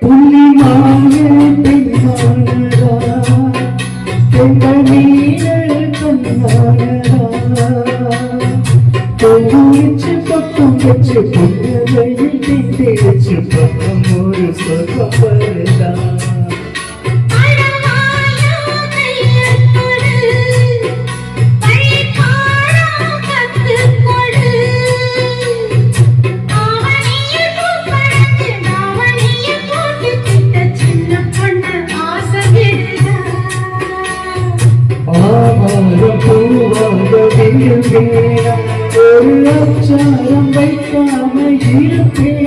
புள்ளிமான பெண்ணானதா எங்கள் மீனல் கண்ணானதா தொகுச்சு பக்கம் வச்சு புன்னகையில் தீர்த்து பக்கம் ஒரு சொற்பதா ஒரு அச்சாரம் வைக்காம இருப்பேன்